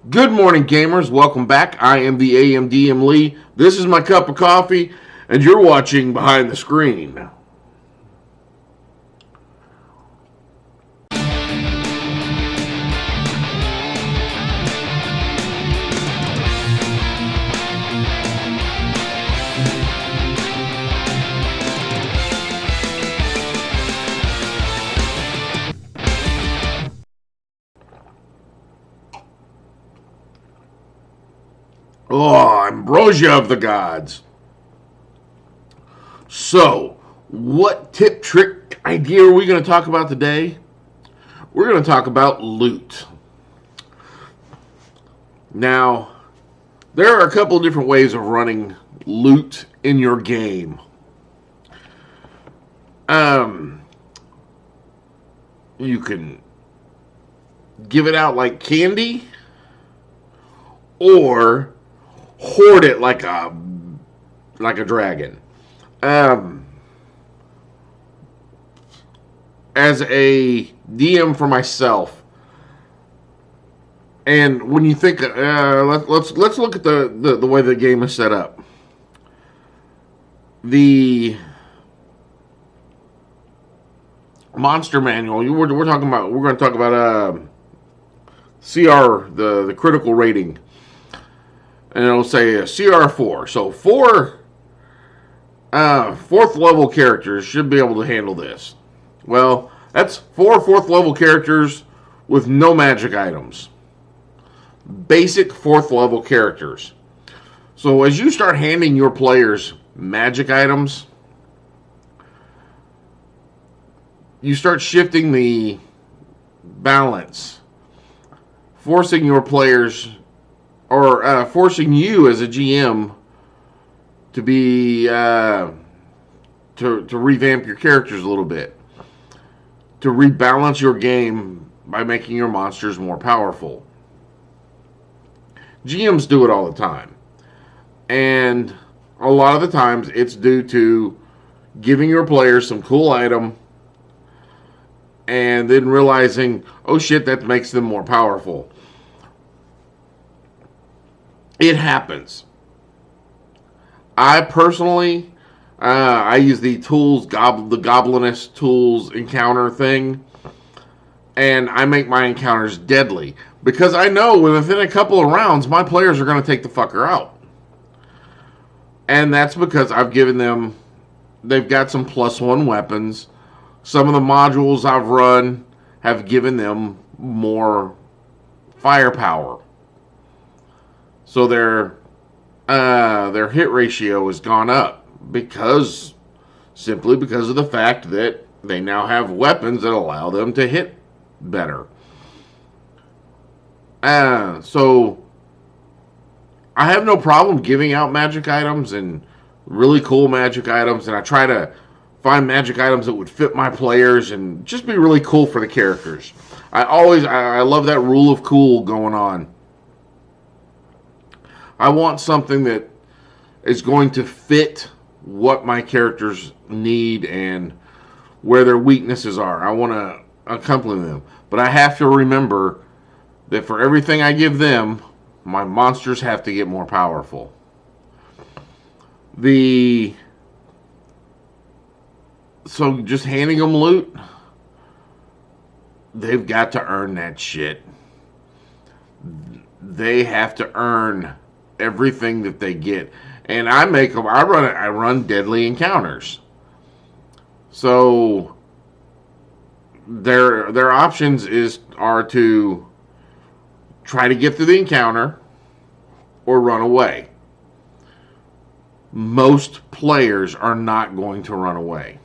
Good morning, gamers. Welcome back. I am the AMDM Lee. This is my cup of coffee, and you're watching Behind the Screen. Oh, ambrosia of the gods. So, what tip, trick, idea are we going to talk about today? We're going to talk about loot. Now, there are a couple of different ways of running loot in your game. You can give it out like candy, or hoard it like a dragon. As a DM for myself, and when you think, let's look at the way the game is set up. The monster manual. We're going to talk about CR, the critical rating. And it'll say CR4. So fourth level characters should be able to handle this. Well, that's 4 fourth level characters with no magic items. Basic 4th level characters. So as you start handing your players magic items, you start shifting the balance, forcing your players, or forcing you as a GM to be to revamp your characters a little bit, to rebalance your game by making your monsters more powerful. GMs do it all the time, and a lot of the times it's due to giving your players some cool item and then realizing, oh shit, that makes them more powerful. It happens. I personally, I use the tools, the Goblinist tools encounter thing, and I make my encounters deadly because I know within a couple of rounds, my players are going to take the fucker out. And that's because I've given them, they've got some +1 weapons. Some of the modules I've run have given them more firepower. So their hit ratio has gone up simply because of the fact that they now have weapons that allow them to hit better. So I have no problem giving out magic items and really cool magic items, and I try to find magic items that would fit my players and just be really cool for the characters. I love that rule of cool going on. I want something that is going to fit what my characters need and where their weaknesses are. I want to accompany them. But I have to remember that for everything I give them, my monsters have to get more powerful. So just handing them loot, they've got to earn that shit. They have to earn everything that they get, and I run deadly encounters. So their options are to try to get through the encounter or run away. Most players are not going to run away.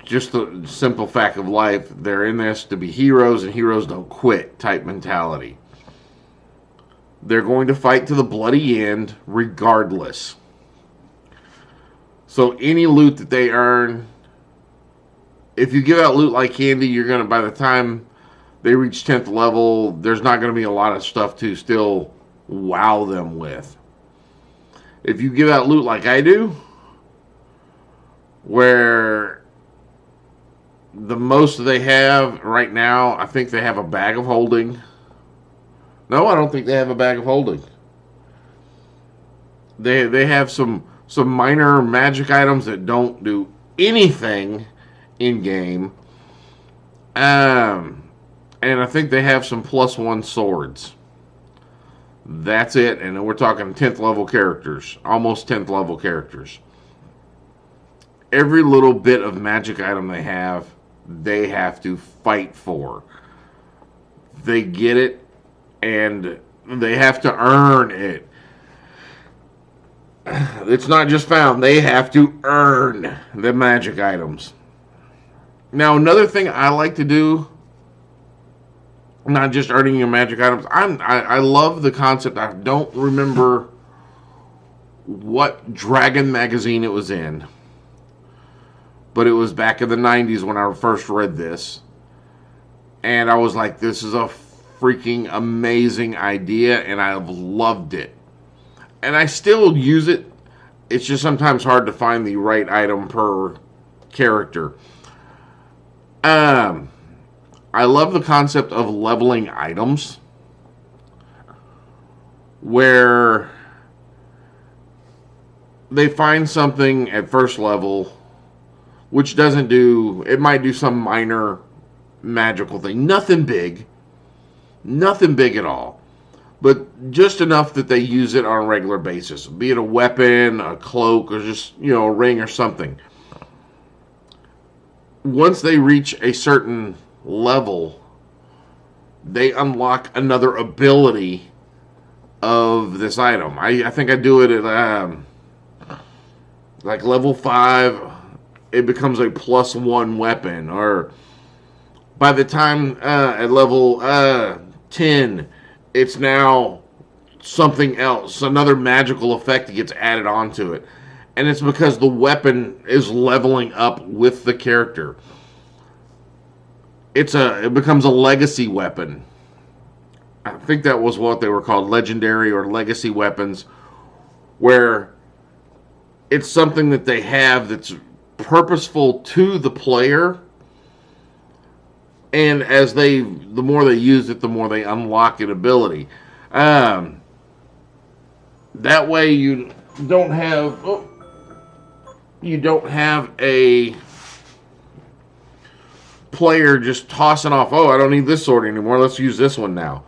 Just the simple fact of life, they're in this to be heroes, and heroes don't quit type mentality. They're going to fight to the bloody end regardless. So any loot that they earn, if you give out loot like candy, you're going to, by the time they reach 10th level, there's not going to be a lot of stuff to still wow them with. If you give out loot like I do, where The most they have right now, I think they have a bag of holding. No, I don't think they have a bag of holding. They have some minor magic items that don't do anything in game. And I think they have some +1 swords. That's it. And we're talking 10th level characters. Almost 10th level characters. Every little bit of magic item they have to fight for. They get it, and they have to earn it. It's not just found. They have to earn the magic items. Now, another thing I like to do, not just earning your magic items, I love the concept. I don't remember what Dragon magazine it was in, but it was back in the 90s when I first read this. And I was like, this is a freaking amazing idea, and I've loved it. And I still use it. It's just sometimes hard to find the right item per character. I love the concept of leveling items, where they find something at first level which doesn't do, it might do some minor magical thing. Nothing big at all, but just enough that they use it on a regular basis, be it a weapon, a cloak, or just, a ring or something. Once they reach a certain level, they unlock another ability of this item. I think I do it at like level 5. It becomes a +1 weapon, or by the time at level 10, it's now something else. Another magical effect gets added onto it. And it's because the weapon is leveling up with the character. It becomes a legacy weapon. I think that was what they were called, legendary or legacy weapons, where it's something that they have that's purposeful to the player. And the more they use it, the more they unlock an ability. That way you don't have a player just tossing off, I don't need this sword anymore, let's use this one now.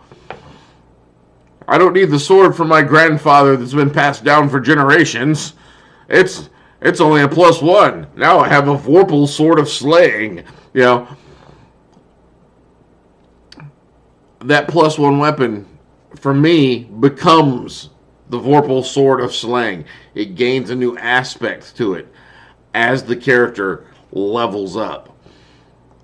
I don't need the sword from my grandfather that's been passed down for generations. It's only a +1. Now I have a Vorpal sword of slaying. That +1 weapon, for me, becomes the Vorpal sword of slaying. It gains a new aspect to it as the character levels up.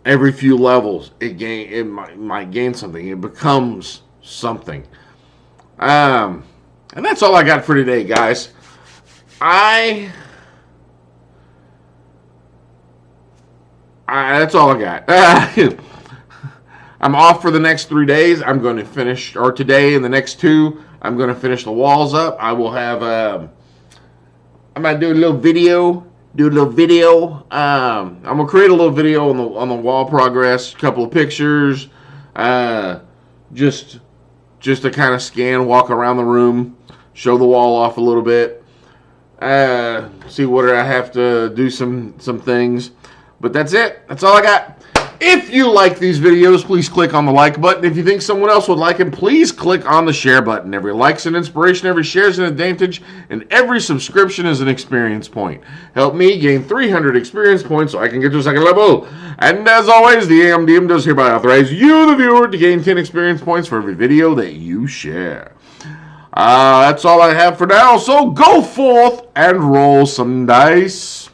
Every few levels, it might gain something. It becomes something. And that's all I got for today, guys. That's all I got. I'm off for the next 3 days. I'm going to finish, or today and the next 2, I'm going to finish the walls up. I will have, I might do a little video. I'm going to create a little video on the wall progress, a couple of pictures, just to kind of scan, walk around the room, show the wall off a little bit, see what I have to do some things. But that's it. That's all I got. If you like these videos, please click on the like button. If you think someone else would like them, please click on the share button. Every like's an inspiration, every share's an advantage, and every subscription is an experience point. Help me gain 300 experience points so I can get to a second level. And as always, the AMDM does hereby authorize you, the viewer, to gain 10 experience points for every video that you share. That's all I have for now, so go forth and roll some dice.